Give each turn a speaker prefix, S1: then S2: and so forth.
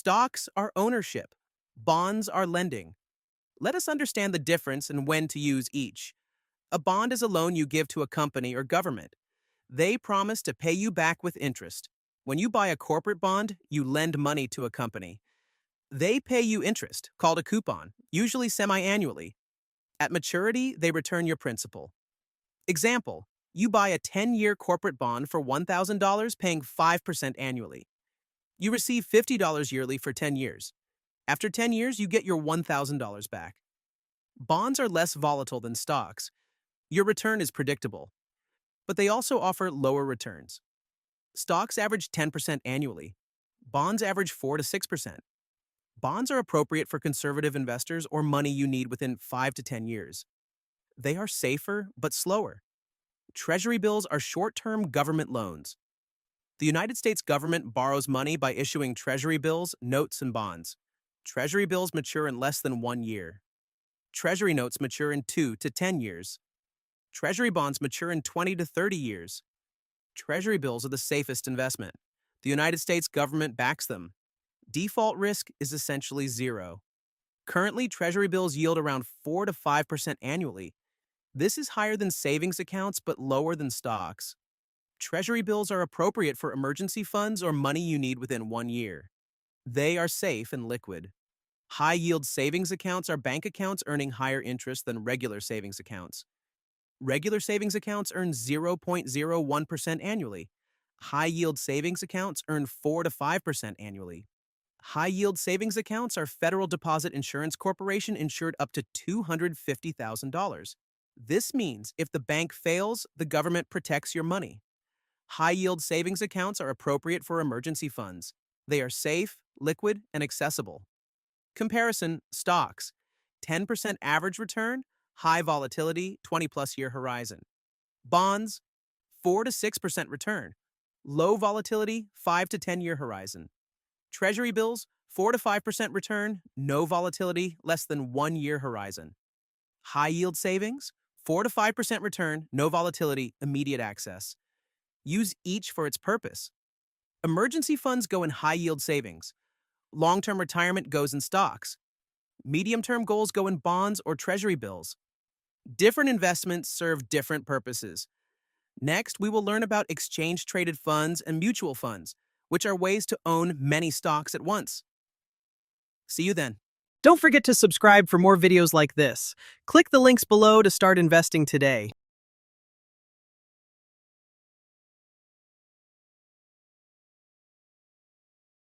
S1: Stocks are ownership. Bonds are lending. Let us understand the difference and when to use each. A bond is a loan you give to a company or government. They promise to pay you back with interest. When you buy a corporate bond, you lend money to a company. They pay you interest, called a coupon, usually semi-annually. At maturity, they return your principal. Example, you buy a 10-year corporate bond for $1,000 paying 5% annually. You receive $50 yearly for 10 years. After 10 years, you get your $1,000 back. Bonds are less volatile than stocks. Your return is predictable, but they also offer lower returns. Stocks average 10% annually. Bonds average 4 to 6%. Bonds are appropriate for conservative investors or money you need within 5 to 10 years. They are safer but slower. Treasury bills are short-term government loans. The United States government borrows money by issuing Treasury bills, notes, and bonds. Treasury bills mature in less than 1 year. Treasury notes mature in 2 to 10 years. Treasury bonds mature in 20 to 30 years. Treasury bills are the safest investment. The United States government backs them. Default risk is essentially zero. Currently, Treasury bills yield around 4 to 5% annually. This is higher than savings accounts but lower than stocks. Treasury bills are appropriate for emergency funds or money you need within 1 year. They are safe and liquid. High-yield savings accounts are bank accounts earning higher interest than regular savings accounts. Regular savings accounts earn 0.01% annually. High-yield savings accounts earn 4 to 5% annually. High-yield savings accounts are Federal Deposit Insurance Corporation insured up to $250,000. This means if the bank fails, the government protects your money. High-yield savings accounts are appropriate for emergency funds. They are safe, liquid, and accessible. Comparison, stocks. 10% average return, high volatility, 20-plus year horizon. Bonds, 4 to 6% return, low volatility, 5 to 10-year horizon. Treasury bills, 4 to 5% return, no volatility, less than 1 year horizon. High-yield savings, 4 to 5% return, no volatility, immediate access. Use each for its purpose. Emergency funds go in high-yield savings. Long-term retirement goes in stocks. Medium-term goals go in bonds or treasury bills. Different investments serve different purposes. Next, we will learn about exchange-traded funds and mutual funds, which are ways to own many stocks at once. See you then. Don't forget to subscribe for more videos like this. Click the links below to start investing today.